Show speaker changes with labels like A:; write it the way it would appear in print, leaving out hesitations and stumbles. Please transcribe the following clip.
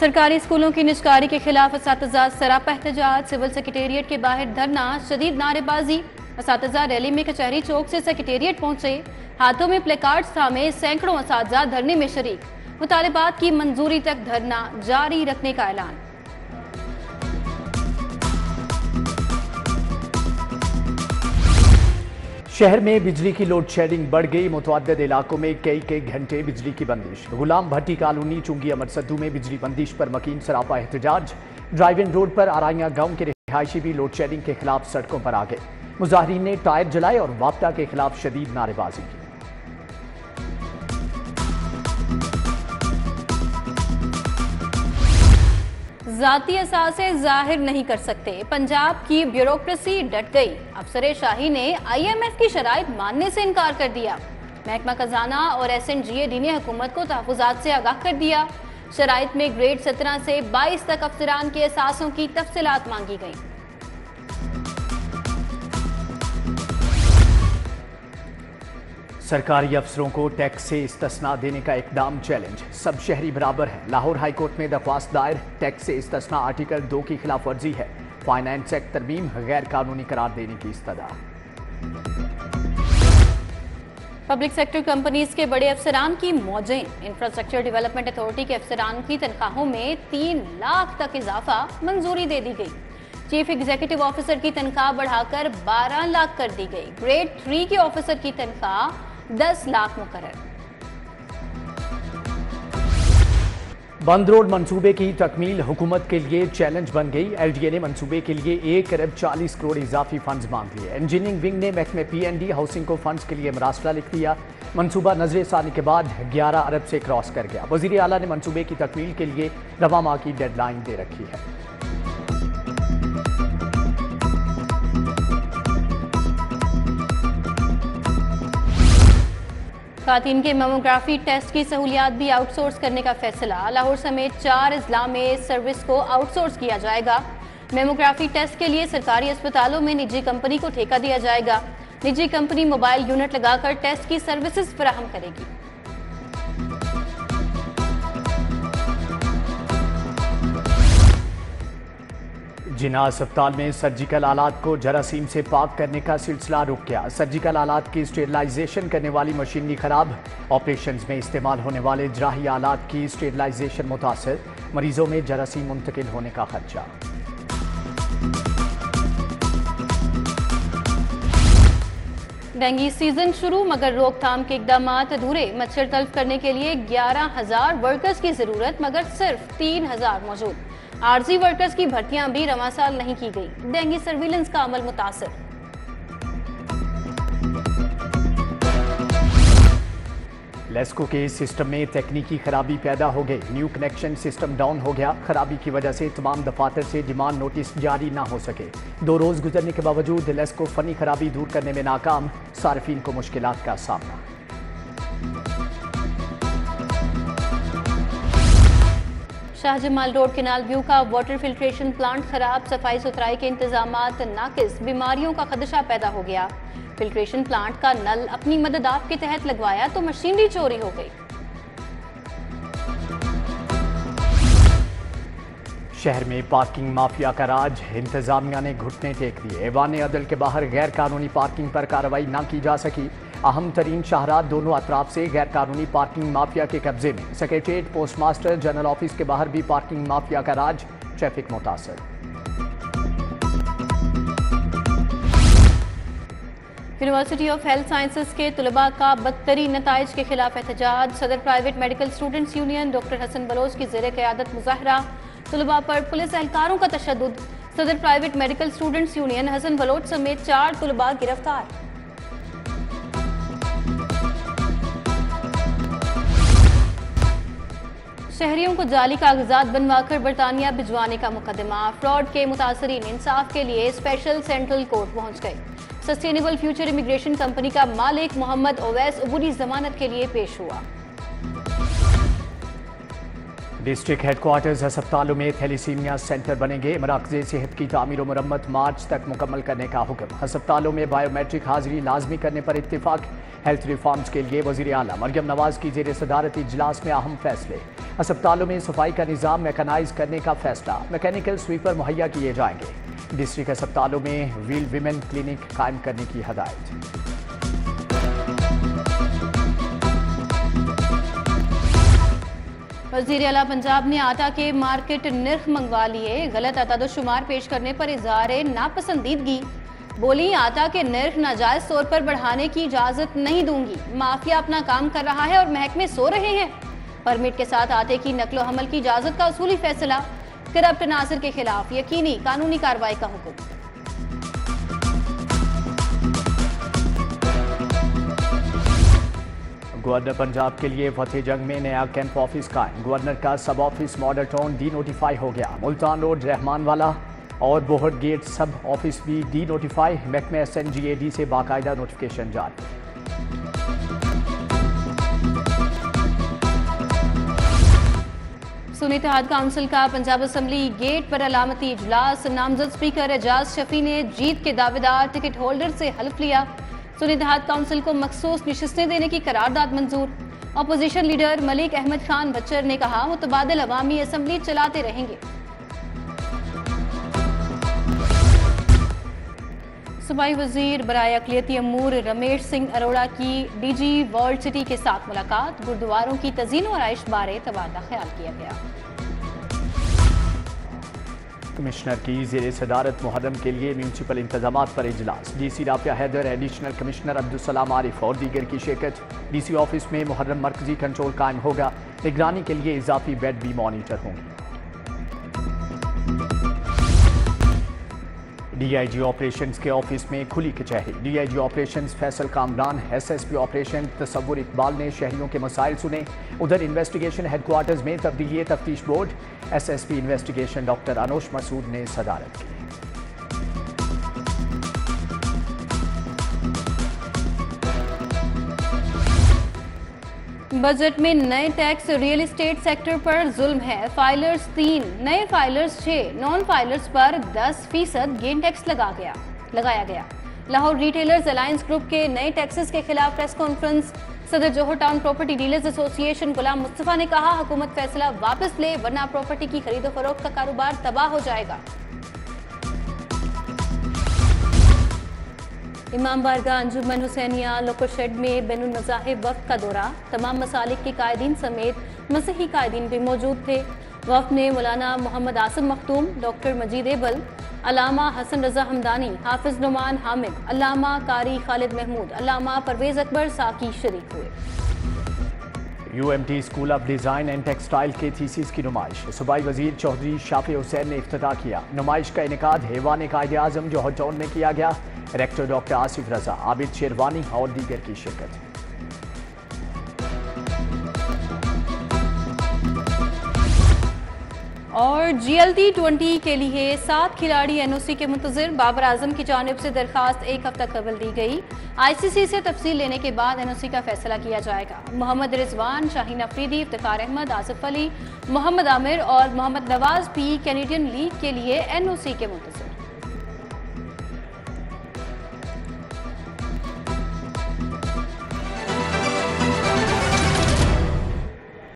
A: سرکاری اسکولوں کی نجکاری کے خلاف اساتذہ سراپا احتجاج، سول سیکریٹریٹ کے باہر دھرنا، شدید نعرے بازی۔ اساتذہ ریلی میں کچہری چوک سے سیکریٹریٹ پہنچے، ہاتھوں میں پلے کارڈز تھامے سینکڑوں اساتذہ دھرنے میں شریک، مطالبات کی منظوری تک دھرنا جاری رکھنے کا اعلان۔
B: شہر میں بجلی کی لوڈ شیڈنگ بڑھ گئی، متعدد علاقوں میں کئی گھنٹے بجلی کی بندش۔ غلام بھٹی کالونی چنگی امر سدو میں بجلی بندش پر مکین سراپا احتجاج۔ ڈرائیو ان روڈ پر آرائیاں گاؤں کے رہائشی بھی لوڈ شیڈنگ کے خلاف سڑکوں پر آ گئے۔ مظاہرین نے ٹائر جلائے اور واپڈا کے خلاف شدید نعرے بازی کی۔
A: ذاتی اثاثے ظاہر نہیں کر سکتے، پنجاب کی بیوروکریسی ڈٹ گئی۔ افسر شاہی نے IMF کی شرائط ماننے سے انکار کر دیا۔ محکمہ خزانہ اور SNGAD نے حکومت کو تحفظات سے آگاہ کر دیا۔ شرائط میں گریڈ 17 سے 22 تک افسران کے اثاثوں کی تفصیلات مانگی گئیں۔
B: سرکاری افسروں کو ٹیکس سے استثناء دینے کا اقدام چیلنج، سب شہری برابر ہیں۔ لاہور ہائی کورٹ میں درخواست دائر، ٹیکس سے استثناء آرٹیکل 2 کی خلاف ورزی ہے، فائنانس ایکٹ ترمیم غیر قانونی قرار دینے کی استدعا۔
A: پبلک سیکٹر کمپنیز کے بڑے افسران کی موجیں، انفراسٹرکچر ڈیولپمنٹ اتھارٹی کے افسران کی تنخواہوں میں 3 لاکھ تک اضافہ منظوری دے دی گئی۔ چیف ایگزیکٹو آفیسر کی تنخواہ بڑھا کر 12 لاکھ کر دی گئی۔ گریڈ 3 کے آفیسر کی تنخواہ 10 لاکھ مقرر۔
B: بند روڈ منصوبے کی تکمیل حکومت کے لیے چیلنج بن گئی۔ LDA نے منصوبے کے لیے 1 ارب 40 کروڑ اضافی فنڈز مانگ لیے۔ انجینئرنگ ونگ نے محکمہ PND ہاؤسنگ کو فنڈز کے لیے مراسلہ لکھ دیا۔ منصوبہ نظر ثانی کے بعد 11 ارب سے کراس کر گیا۔ وزیر اعلیٰ نے منصوبے کی تکمیل کے لیے رواں ماہ کی ڈیڈ لائن دے رکھی ہے۔
A: خواتین کے میموگرافی ٹیسٹ کی سہولیات بھی آؤٹ سورس کرنے کا فیصلہ۔ لاہور سمیت 4 اضلاع میں سروس کو آؤٹ سورس کیا جائے گا۔ میموگرافی ٹیسٹ کے لیے سرکاری اسپتالوں میں نجی کمپنی کو ٹھیکہ دیا جائے گا۔ نجی کمپنی موبائل یونٹ لگا کر ٹیسٹ کی سروسز فراہم کرے گی۔
B: جناح اسپتال میں سرجیکل آلات کو جراثیم سے پاک کرنے کا سلسلہ رک گیا۔ سرجیکل آلات کی اسٹیرلائزیشن کرنے والی مشینری خراب، آپریشنز میں استعمال ہونے والے جراحی آلات کی اسٹیرلائزیشن متاثر، مریضوں میں جراثیم منتقل ہونے کا خدشہ۔
A: ڈینگی سیزن شروع مگر روک تھام کے اقدامات ادھورے۔ مچھر تلف کرنے کے لیے 11,000 ورکرز کی ضرورت مگر صرف 3,000 موجود۔ عارضی ورکرز کی بھرتیاں بھی رواں سال نہیں کی گئی۔ ڈینگی سرویلنس کا عمل متاثر۔
B: لیسکو کے سسٹم میں تکنیکی خرابی پیدا ہو گئی، نیو کنیکشن سسٹم ڈاؤن ہو گیا۔ خرابی کی وجہ سے تمام دفاتر سے ڈیمانڈ نوٹس جاری نہ ہو سکے۔ 2 روز گزرنے کے باوجود لیسکو فنی خرابی دور کرنے میں ناکام، صارفین کو مشکلات کا سامنا۔
A: شاہ جمال روڈ کینال ویو کا واٹر فلٹریشن پلانٹ خراب، صفائی ستھرائی کے انتظامات ناقص، بیماریوں کا خدشہ پیدا ہو گیا۔ فلٹریشن پلانٹ کا نل اپنی مدد آپ کے تحت لگوایا تو مشینری چوری ہو گئی۔
B: شہر میں پارکنگ مافیا کا راج، انتظامیہ نے گھٹنے ٹیک دیے۔ ایوان عدل کے باہر غیر قانونی پارکنگ پر کارروائی نہ کی جا سکی۔ اہم ترین شاہراہ دونوں اطراف سے غیر قانونی پارکنگ مافیا کے قبضے میں۔ Secretariat, post master general office کے باہر بھی پارکنگ مافیا کا راج، ٹریفک متاثر۔
A: یونیورسٹی آف ہیلتھ سائنسز کے طلباء کا بدترین نتائج کے خلاف احتجاج۔ صدر private medical students union doctor Hasan Baloch کی زیر قیادت مظاہرہ۔ طلباء پر پولیس اہلکاروں کا تشدد۔ صدر پرائیویٹ میڈیکل اسٹوڈنٹس یونین حسن بلوچ سمیت 4 طلباء گرفتار۔ شہریوں کو جعلی کاغذات بنوا کر برطانیہ بھجوانے کا مقدمہ۔ فراڈ کے متاثرین انصاف کے لیے اسپیشل سینٹرل کورٹ پہنچ گئے۔ سسٹینیبل فیوچر امیگریشن کمپنی کا مالک محمد اویس عبوری ضمانت کے لیے پیش ہوا۔
B: ڈسٹرکٹ ہیڈ کوارٹرز ہسپتالوں میں تھیلیسیمیا سینٹر بنیں گے، مراکز صحت کی تعمیر و مرمت مارچ تک مکمل کرنے کا حکم۔ ہسپتالوں میں بائیو میٹرک حاضری لازمی کرنے پر اتفاق۔ ہیلتھ ریفارمز کے لیے وزیر اعلیٰ مریم نواز کی زیر صدارت اجلاس میں اہم فیصلے۔ ہسپتالوں میں صفائی کا نظام میکانائز کرنے کا فیصلہ، میکینیکل سویپر مہیا کیے جائیں گے۔ ڈسٹرکٹ ہسپتالوں میں ویل ویمن کلینک قائم کرنے کی ہدایت۔
A: وزیر اعلیٰ پنجاب نے آٹا کے مارکیٹ نرخ منگوا لیے، غلط اعداد و شمار پیش کرنے پر اظہار ناپسندیدگی۔ بولی آٹا کے نرخ ناجائز طور پر بڑھانے کی اجازت نہیں دوں گی، مافیا اپنا کام کر رہا ہے اور محکمے سو رہے ہیں۔ پرمٹ کے ساتھ آٹے کی نقل و حمل کی اجازت کا اصولی فیصلہ، کرپٹ عناصر کے خلاف یقینی قانونی کارروائی کا حکم۔
B: گورنر پنجاب کے لیے فتح جنگ میں نیا کیمپ آفس قائم، گورنر کا sub office model town denotify ہو گیا۔ ملتان روڈ، رحمان والا اور بوہر گیٹ سب آفس بھی ڈی نوٹیفائی، محکمہ SNGAD سے باقاعدہ نوٹیفیکیشن جاری۔
A: سنی اتحاد کونسل کا پنجاب اسمبلی گیٹ پر علامتی اجلاس، نامزد اسپیکر اعجاز شفیع نے جیت کے دعوے دار ٹکٹ ہولڈر سے حلف لیا۔ سنی اتحاد کونسل کو مخصوص نشستیں دینے کی قرارداد منظور۔ Opposition leader Malik Ahmad Khan Butcher نے کہا متبادل عوامی اسمبلی چلاتے رہیں گے۔ صوبائی وزیر برائے اقلیتی امور رمیش سنگھ اروڑا کی DG ورلڈ سٹی کے ساتھ ملاقات، گردواروں کی تزئین و آرائش بارے تبادلہ خیال کیا گیا۔
B: کمشنر کی زیر صدارت محرم کے لیے میونسپل انتظامات پر اجلاس، DC Rafia Haider, additional commissioner Abdussalam Arif اور دیگر کی شرکت۔ DC آفس میں محرم مرکزی کنٹرول قائم ہوگا، نگرانی کے لیے اضافی بیڈ بھی مانیٹر ہوں گے۔ DIG آپریشنز کے آفس میں کھلی کچہری، DIG operations Faisal Kamran, SSP operation تصور اقبال نے شہریوں کے مسائل سنے۔ ادھر انویسٹیگیشن ہیڈ کوارٹرز میں تبدیلی تفتیش board, SSP investigation doctor Anoosh مسعود نے صدارت کی۔
A: بجٹ میں نئے ٹیکس، ریئل اسٹیٹ سیکٹر پر ظلم ہے، فائلرز 3، نئے فائلرز 6، نان فائلرز پر 10% گین ٹیکس لگایا گیا۔ لاہور ریٹیلرز الائنس گروپ کے نئے ٹیکسز کے خلاف پریس کانفرنس، صدر جوہر ٹاؤن پراپرٹی ڈیلرز ایسوسی ایشن غلام مصطفیٰ نے کہا حکومت فیصلہ واپس لے ورنہ پراپرٹی کی خرید و فروخت کا کاروبار تباہ ہو جائے گا۔ امام بارگاہ انجمن حسینیہ لوکر شیڈ میں بین المذاہب وفد کا دورہ، تمام مسالک کے قائدین سمیت مسیحی قائدین بھی موجود تھے۔ وفد نے مولانا محمد عاصم مختوم، ڈاکٹر مجید ایبل، علامہ حسن رضا حمدانی، حافظ نعمان حامد، علامہ قاری خالد محمود، علامہ پرویز اکبر ساکی شریک ہوئے۔
B: UMT school of design and textile کے تھیسس کی نمائش، صوبائی وزیر چودھری شافع حسین نے افتتاح کیا۔ نمائش کا انعقاد ایوان قائد اعظم جوہر ٹاؤن میں کیا گیا، ریکٹر ڈاکٹر آصف رضا، عابد شیروانی اور دیگر کی شرکت۔
A: اور GLT20 کے لیے 7 کھلاڑی NOC کے منتظر، بابر اعظم کی جانب سے درخواست ایک ہفتہ قبل دی گئی۔ ICC سے تفصیل لینے کے بعد NOC کا فیصلہ کیا جائے گا۔ محمد رضوان، شاہین افریدی، افتخار احمد، آصف علی، محمد عامر اور محمد نواز بھی کینیڈین لیگ کے لیے NOC کے منتظر۔